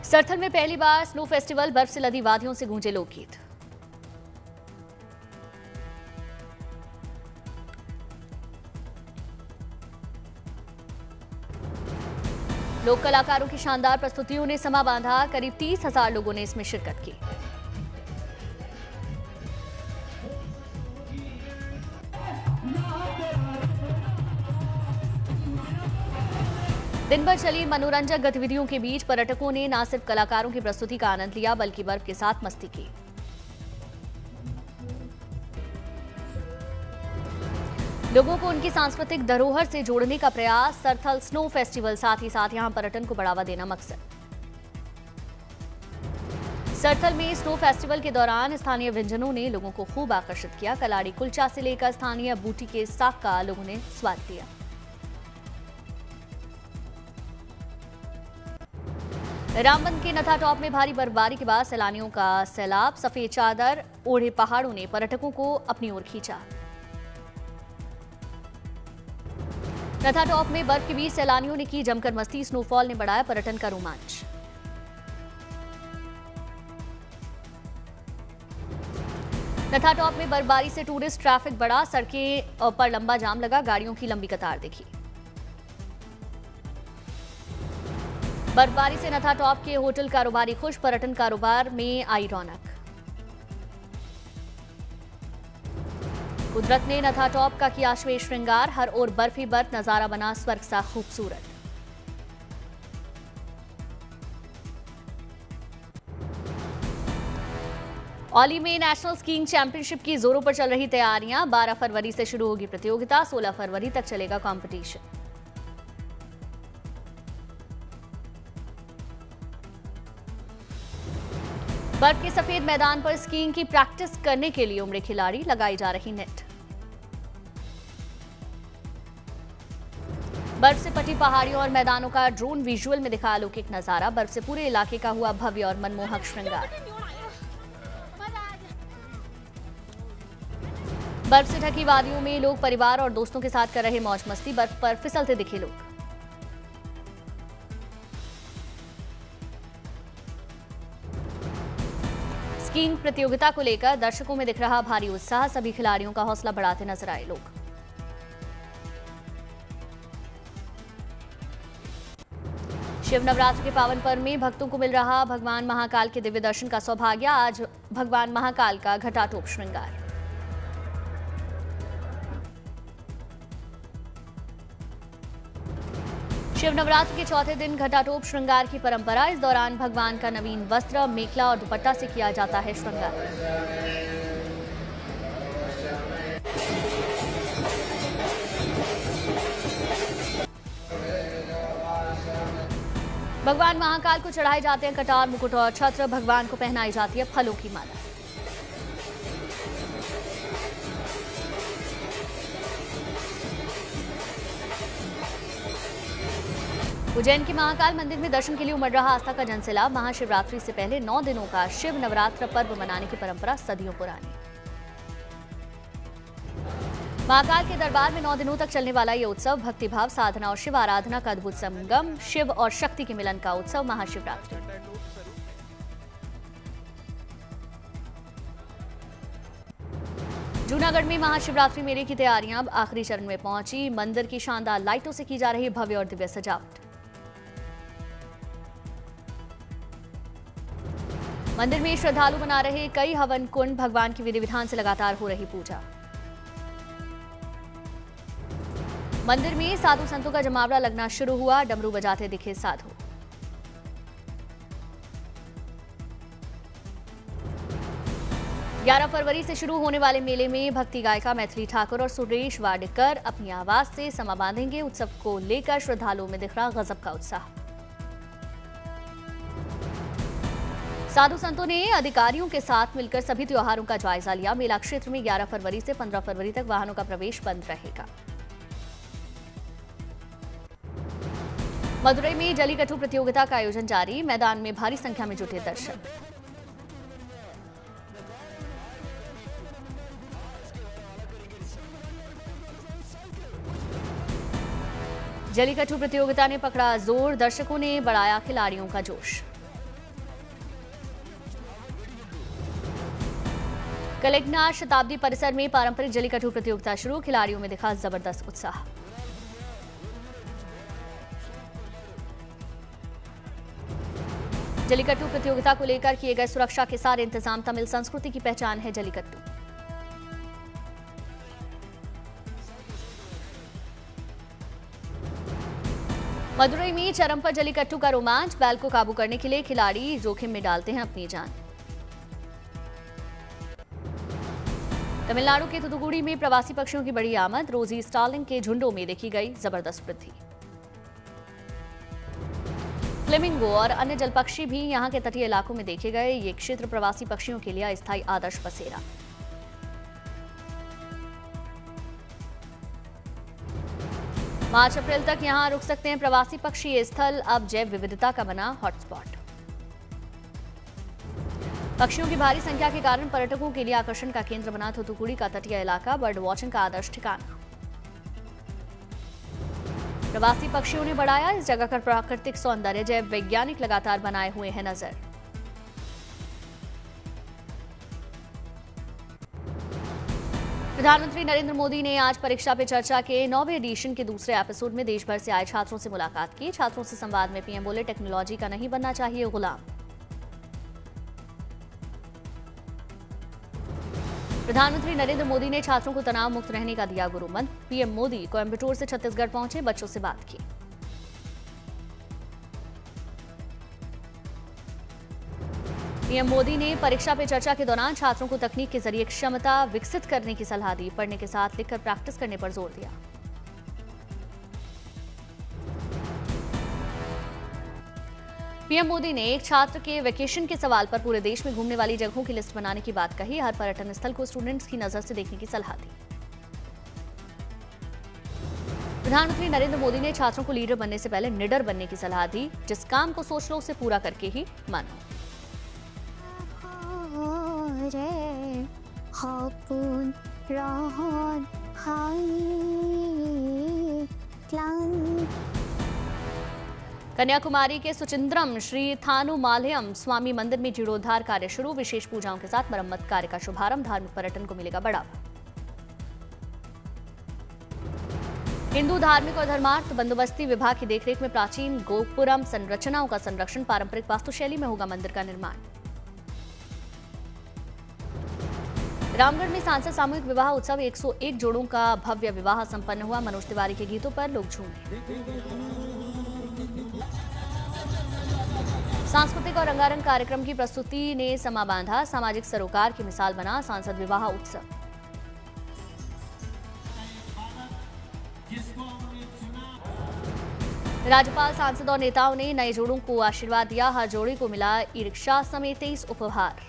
सरथल में पहली बार snow festival, बर्फ से लदी वादियों से गूंजे लोकगीत। लोक कलाकारों की शानदार प्रस्तुतियों ने समा बांधा। करीब 30,000 लोगों ने इसमें शिरकत की। दिन भर चली मनोरंजक गतिविधियों के बीच पर्यटकों ने न सिर्फ कलाकारों की प्रस्तुति का आनंद लिया बल्कि बर्फ के साथ मस्ती की। लोगों को उनकी सांस्कृतिक धरोहर से जोड़ने का प्रयास, सरथल स्नो फेस्टिवल, साथ ही साथ यहां पर्यटन को बढ़ावा देना मकसद। सरथल में स्नो फेस्टिवल के दौरान स्थानीय व्यंजनों ने लोगों को खूब आकर्षित किया। कलाड़ी कुलचा से लेकर स्थानीय बूटी के साग का लोगों ने स्वाद लिया। रामबन के नथा टॉप में भारी बर्फबारी के बाद सैलानियों का सैलाब। सफेद चादर ओढ़े पहाड़ों ने पर्यटकों को अपनी ओर खींचा। नथा टॉप में बर्फ के बीच सैलानियों ने की जमकर मस्ती। स्नोफॉल ने बढ़ाया पर्यटन का रोमांच। नथा टॉप में बर्फबारी से टूरिस्ट ट्रैफिक बढ़ा। सड़कें पर लंबा जाम लगा। गाड़ियों की लंबी कतार दिखी। बर्फबारी से नथा टॉप के होटल कारोबारी खुश। पर्यटन कारोबार में आई रौनक। कुदरत ने नथा टॉप का किया श्वेत श्रृंगार। हर ओर बर्फ ही बर्फ, नजारा बना स्वर्ग सा खूबसूरत। औली में नेशनल स्कीइंग चैंपियनशिप की जोरों पर चल रही तैयारियां। 12 फरवरी से शुरू होगी प्रतियोगिता। 16 फरवरी तक चलेगा कंपटीशन। बर्फ के सफेद मैदान पर स्कीइंग की प्रैक्टिस करने के लिए उमड़े खिलाड़ी। लगाई जा रही नेट। बर्फ से पटी पहाड़ियों और मैदानों का ड्रोन विजुअल में दिखा अलौकिक नजारा। बर्फ से पूरे इलाके का हुआ भव्य और मनमोहक श्रृंगार। बर्फ से ढकी वादियों में लोग परिवार और दोस्तों के साथ कर रहे मौज मस्ती। बर्फ पर फिसलते दिखे लोग। स्कीइंग प्रतियोगिता को लेकर दर्शकों में दिख रहा भारी उत्साह। सभी खिलाड़ियों का हौसला बढ़ाते नजर आए लोग। शिव नवरात्र के पावन पर्व में भक्तों को मिल रहा भगवान महाकाल के दिव्य दर्शन का सौभाग्य। आज भगवान महाकाल का घटाटोप श्रृंगार। शिव नवरात्र के चौथे दिन घटाटोप श्रृंगार की परंपरा। इस दौरान भगवान का नवीन वस्त्र, मेखला और दुपट्टा से किया जाता है श्रृंगार। भगवान महाकाल को चढ़ाए जाते हैं कटार, मुकुट और छत्र। भगवान को पहनाई जाती है फलों की माला। उज्जैन के महाकाल मंदिर में दर्शन के लिए उमड़ रहा आस्था का जनसैलाब। महाशिवरात्रि से पहले 9 दिनों का शिव नवरात्र पर्व मनाने की परंपरा सदियों पुरानी। महाकाल के दरबार में 9 दिनों तक चलने वाला ये उत्सव भक्तिभाव, साधना और शिव आराधना का अद्भुत संगम। शिव और शक्ति के मिलन का उत्सव महाशिवरात्रि। जूनागढ़ में महाशिवरात्रि मेले की तैयारियां अब आखिरी चरण में पहुंची। मंदिर की शानदार लाइटों से की जा रही भव्य और दिव्य सजावट। मंदिर में श्रद्धालु बना रहे कई हवन कुंड। भगवान की विधि विधान से लगातार हो रही पूजा। मंदिर में साधु संतों का जमावड़ा लगना शुरू हुआ। डमरू बजाते दिखे साधु। ग्यारह फरवरी से शुरू होने वाले मेले में भक्ति गायिका मैथिली ठाकुर और सुरेश वाडेकर अपनी आवाज से समा बांधेंगे। उत्सव को लेकर श्रद्धालुओं में दिख रहा गजब का उत्साह। साधु संतों ने अधिकारियों के साथ मिलकर सभी त्योहारों का जायजा लिया। मेला क्षेत्र में 11 फरवरी से 15 फरवरी तक वाहनों का प्रवेश बंद रहेगा। मदुरई में जलीकट्टू प्रतियोगिता का आयोजन जारी। मैदान में भारी संख्या में जुटे दर्शक। जलीकट्टू प्रतियोगिता ने पकड़ा जोर। दर्शकों ने बढ़ाया खिलाड़ियों का जोश। कलेक्नार शताब्दी परिसर में पारंपरिक जलीकट्टू प्रतियोगिता शुरू, खिलाड़ियों में दिखा जबरदस्त उत्साह। जलीकट्टू प्रतियोगिता को लेकर किए गए सुरक्षा के सारे इंतजाम। तमिल संस्कृति की पहचान है जलीकट्टू। मदुरई में चरम पर जलीकट्टू का रोमांच, बैल को काबू करने के लिए खिलाड़ी जोखिम में डालते हैं अपनी जान। तमिलनाडु के तुतुकुड़ी में प्रवासी पक्षियों की बड़ी आमद, रोजी स्टार्लिंग के झुंडों में देखी गई जबरदस्त वृद्धि। फ्लेमिंगो और अन्य जल पक्षी भी यहां के तटीय इलाकों में देखे गए। ये क्षेत्र प्रवासी पक्षियों के लिए अस्थायी आदर्श बसेरा। मार्च अप्रैल तक यहां रुक सकते हैं प्रवासी पक्षी। ये स्थल अब जैव विविधता का बना हॉटस्पॉट। पक्षियों की भारी संख्या के कारण पर्यटकों के लिए आकर्षण का केंद्र बना थूथुकुडी का तटीय इलाका बर्ड वॉचिंग का आदर्श ठिकाना। प्रवासी पक्षियों ने बढ़ाया इस जगह का प्राकृतिक सौंदर्य। जैव वैज्ञानिक लगातार बनाए हुए हैं नजर। प्रधानमंत्री नरेंद्र मोदी ने आज परीक्षा पे चर्चा के 9वें एडिशन के दूसरे एपिसोड में देश भर से आए छात्रों से मुलाकात की। छात्रों से संवाद में पीएम बोले, टेक्नोलॉजी का नहीं बनना चाहिए गुलाम। प्रधानमंत्री नरेंद्र मोदी ने छात्रों को तनाव मुक्त रहने का दिया गुरु मंत्र। पीएम मोदी कोयंबटूर से छत्तीसगढ़ पहुंचे, बच्चों से बात की। पीएम मोदी ने परीक्षा पे चर्चा के दौरान छात्रों को तकनीक के जरिए क्षमता विकसित करने की सलाह दी। पढ़ने के साथ लिखकर प्रैक्टिस करने पर जोर दिया। पीएम मोदी ने एक छात्र के वेकेशन के सवाल पर पूरे देश में घूमने वाली जगहों की लिस्ट बनाने की बात कही। हर पर्यटन स्थल को स्टूडेंट्स की नजर से देखने की सलाह दी। प्रधानमंत्री नरेंद्र मोदी ने छात्रों को लीडर बनने से पहले निडर बनने की सलाह दी। जिस काम को सोच लो उसे पूरा करके ही मानो। कन्याकुमारी के सुचिंद्रम श्री थानुमालयम स्वामी मंदिर में जीर्णोद्धार कार्य शुरू। विशेष पूजाओं के साथ मरम्मत कार्य का शुभारंभ। धार्मिक पर्यटन को मिलेगा बढ़ावा। हिंदू धार्मिक और धर्मार्थ बंदोबस्ती विभाग की देखरेख में प्राचीन गोपुरम संरचनाओं का संरक्षण। पारंपरिक वास्तुशैली में होगा मंदिर का निर्माण। रामगढ़ में सांसद सामूहिक विवाह उत्सव। 101 जोड़ों का भव्य विवाह संपन्न हुआ। मनोज तिवारी के गीतों पर लोग झूमे। सांस्कृतिक और रंगारंग कार्यक्रम की प्रस्तुति ने समा बांधा। सामाजिक सरोकार की मिसाल बना सांसद विवाह उत्सव। राज्यपाल, सांसद और नेताओं ने नए जोड़ों को आशीर्वाद दिया। हर जोड़ी को मिला ई रिक्शा समेत 23 उपहार।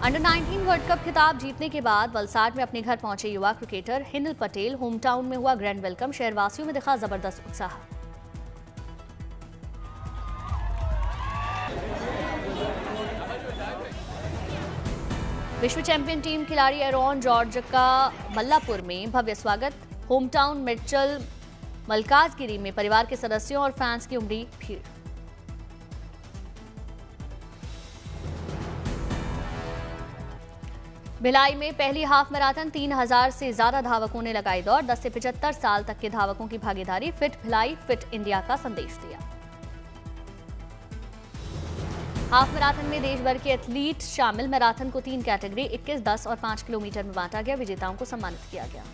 अंडर 19 वर्ल्ड कप खिताब जीतने के बाद वलसाड में अपने घर पहुंचे युवा क्रिकेटर हिनिल पटेल। होम टाउन में हुआ ग्रैंड वेलकम। शहरवासियों में दिखा जबरदस्त उत्साह। विश्व चैंपियन टीम खिलाड़ी एरॉन जॉर्ज का मल्लापुर में भव्य स्वागत। होम टाउन मिर्चल मलकाजगिरी में परिवार के सदस्यों और फैंस की उमड़ी भीड़। भिलाई में पहली हाफ मैराथन 3000 से ज्यादा धावकों ने लगाई दौड़। 10 से 75 साल तक के धावकों की भागीदारी। फिट भिलाई फिट इंडिया का संदेश दिया। हाफ मैराथन में देश भर के एथलीट शामिल। मैराथन को 3 कैटेगरी 21, 10 और 5 किलोमीटर में बांटा गया। विजेताओं को सम्मानित किया गया।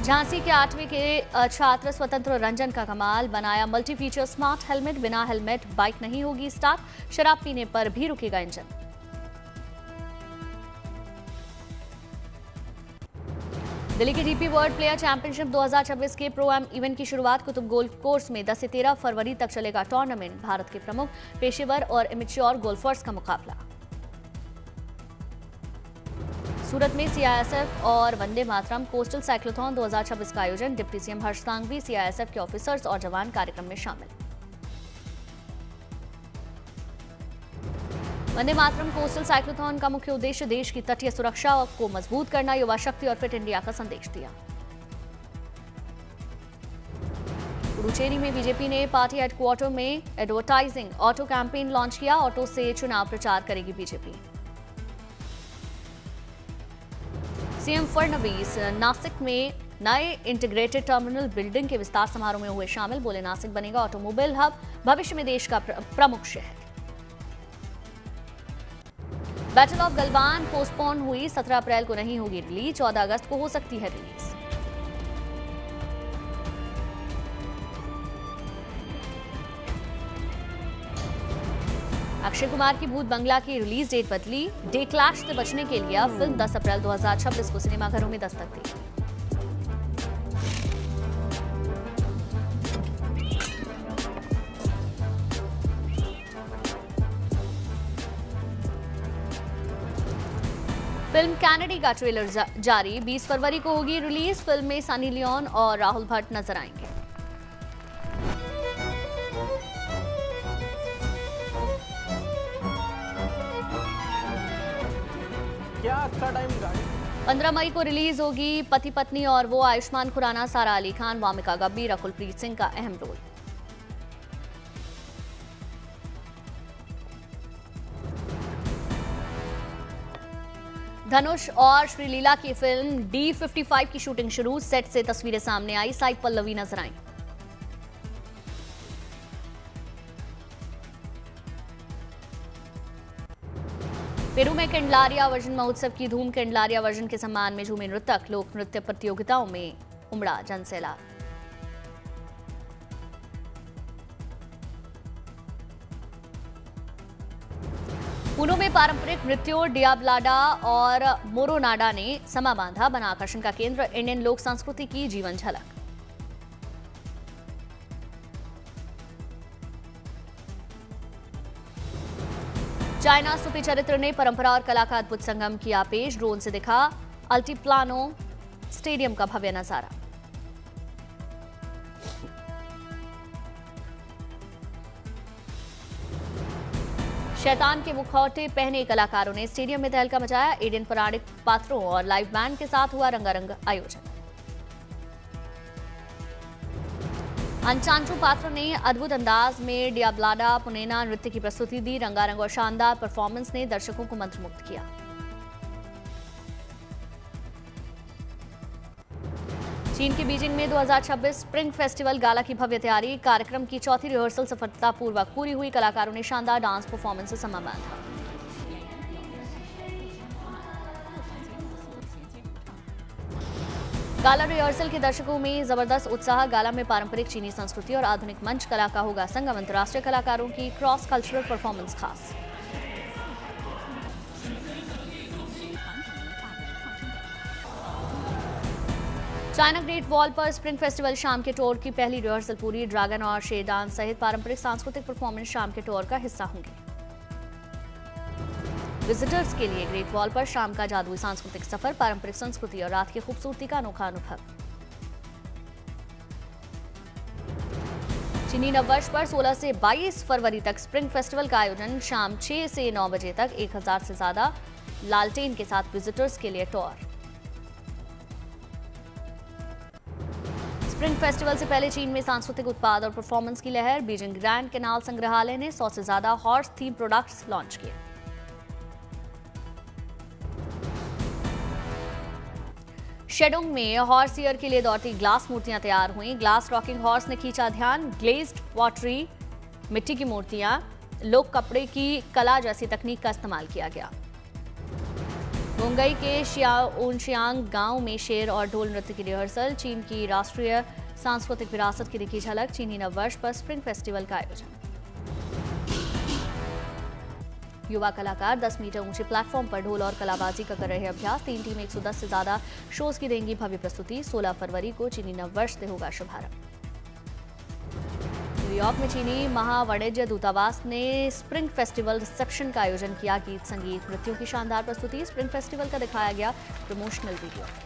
झांसी के 8वीं के छात्र स्वतंत्र रंजन का कमाल। बनाया मल्टी फीचर स्मार्ट हेलमेट। बिना हेलमेट बाइक नहीं होगी स्टार्ट। शराब पीने पर भी रुकेगा इंजन। दिल्ली के जीपी वर्ल्ड प्लेयर चैंपियनशिप 2026 के प्रो एम इवेंट की शुरुआत कुतुब गोल्फ कोर्स में 10 से 13 फरवरी तक चलेगा टूर्नामेंट। भारत के प्रमुख पेशेवर और इमेच्योर गोल्फर्स का मुकाबला। सूरत में सीआईएसएफ और वंदे मातरम कोस्टल साइक्लोथॉन 2026 का आयोजन। डिप्टी सीएम हर्ष सांघवी सीआईएसएफ के ऑफिसर्स और जवान कार्यक्रम में शामिल। वंदे मातरम कोस्टल साइक्लोथॉन का मुख्य उद्देश्य देश की तटीय सुरक्षा को मजबूत करना, युवा शक्ति और फिट इंडिया का संदेश दिया। पुडुचेरी में बीजेपी ने पार्टी हेडक्वार्टर में एडवर्टाइजिंग ऑटो कैंपेन लॉन्च किया। ऑटो से चुनाव प्रचार करेगी बीजेपी। सीएम फडणवीस नासिक में नए इंटीग्रेटेड टर्मिनल बिल्डिंग के विस्तार समारोह में हुए शामिल। बोले, नासिक बनेगा ऑटोमोबाइल हब, भविष्य में देश का प्रमुख शहर। बैटल ऑफ गलवान पोस्टपोन हुई, 17 अप्रैल को नहीं होगी रिलीज, 14 अगस्त को हो सकती है रिलीज। अक्षय कुमार की भूत बंगला की रिलीज डेट बदली। डे क्लैश से बचने के लिए फिल्म 10 अप्रैल 2026 को सिनेमाघरों में दस्तक दी। फिल्म कैनेडी का ट्रेलर जारी, 20 फरवरी को होगी रिलीज। फिल्म में सनी लियोन और राहुल भट्ट नजर आएंगे। क्या अच्छा टाइम गाड़ी 15 मई को रिलीज होगी पति पत्नी और वो, आयुष्मान खुराना, सारा अली खान, वामिका गब्बी, रकुलप्रीत सिंह का अहम रोल। धनुष और श्रीलीला की फिल्म D55 की शूटिंग शुरू, सेट से तस्वीरें सामने आई, साई पल्लवी नजर आई। पेरू में कैंडलारिया वर्जन महोत्सव की धूम। कैंडलारिया वर्जन के सम्मान में झूमे नृतक, लोक नृत्य प्रतियोगिताओं में उमड़ा जनसैलाब। पुणे में पारंपरिक नृत्यों डियाब्लाडा और मोरोनाडा ने समा बांधा, बना आकर्षण का केंद्र इंडियन लोक संस्कृति की जीवन झलक। चाइना सुपी चरित्र ने परंपरा और कला का अद्भुत संगम किया पेश। ड्रोन से दिखा अल्टीप्लानो स्टेडियम का भव्य नजारा। शैतान के मुखौटे पहने कलाकारों ने स्टेडियम में तहलका मचाया। इंडियन पौराणिक पात्रों और लाइव बैंड के साथ हुआ रंगारंग आयोजन। अंचांचू पात्र ने अद्भुत अंदाज में डियाब्लाडा पुनेना नृत्य की प्रस्तुति दी। रंगारंग और शानदार परफॉर्मेंस ने दर्शकों को मंत्रमुग्ध किया। चीन के बीजिंग में 2026 स्प्रिंग फेस्टिवल गाला की भव्य तैयारी। कार्यक्रम की चौथी रिहर्सल सफलतापूर्वक पूरी हुई। कलाकारों ने शानदार डांस परफॉर्मेंस से समा बांधा। गाला रिहर्सल के दर्शकों में जबरदस्त उत्साह। गाला में पारंपरिक चीनी संस्कृति और आधुनिक मंच कला का होगा संगम। अंतर्राष्ट्रीय कलाकारों की क्रॉस कल्चरल परफॉर्मेंस खास। चाइना ग्रेट वॉल पर स्प्रिंग फेस्टिवल शाम के टूर की पहली रिहर्सल पूरी। ड्रैगन और शेर डांस सहित पारंपरिक सांस्कृतिक परफॉर्मेंस शाम के टूर का हिस्सा होंगे। विजिटर्स के लिए ग्रेट वॉल पर शाम का जादुई सांस्कृतिक सफर, पारंपरिक संस्कृति और रात की खूबसूरती का अनोखा अनुभव। चीनी नववर्ष पर 16 से 22 फरवरी तक स्प्रिंग फेस्टिवल का आयोजन। शाम 6 से 9 बजे तक 1000 से ज्यादा लालटेन के साथ विजिटर्स के लिए टूर। स्प्रिंग फेस्टिवल से पहले चीन में सांस्कृतिक उत्पाद और परफॉर्मेंस की लहर। बीजिंग ग्रैंड कैनाल संग्रहालय ने 100 से ज्यादा हॉर्स थीम प्रोडक्ट्स लॉन्च किए। शेडोंग में हॉर्स ईयर के लिए दौड़ती ग्लास मूर्तियां तैयार हुई। ग्लास रॉकिंग हॉर्स ने खींचा ध्यान। ग्लेज्ड पॉटरी, मिट्टी की मूर्तियां, लोक कपड़े की कला जैसी तकनीक का इस्तेमाल किया गया। मुंगई के शियाओनशियांग गांव में शेर और ढोल नृत्य की रिहर्सल। चीन की राष्ट्रीय सांस्कृतिक विरासत की दिखी झलक। चीनी नववर्ष पर स्प्रिंग फेस्टिवल का आयोजन। युवा कलाकार 10 मीटर ऊंचे प्लेटफॉर्म पर ढोल और कलाबाजी का कर रहे अभ्यास। 3 टीम 110 से ज्यादा शोज की देंगी भव्य प्रस्तुति। 16 फरवरी को चीनी नववर्ष से होगा शुभारंभ। न्यूयॉर्क में चीनी महावाणिज्य दूतावास ने स्प्रिंग फेस्टिवल रिसेप्शन का आयोजन किया। गीत संगीत नृत्यों की शानदार प्रस्तुति। स्प्रिंग फेस्टिवल का दिखाया गया प्रमोशनल वीडियो।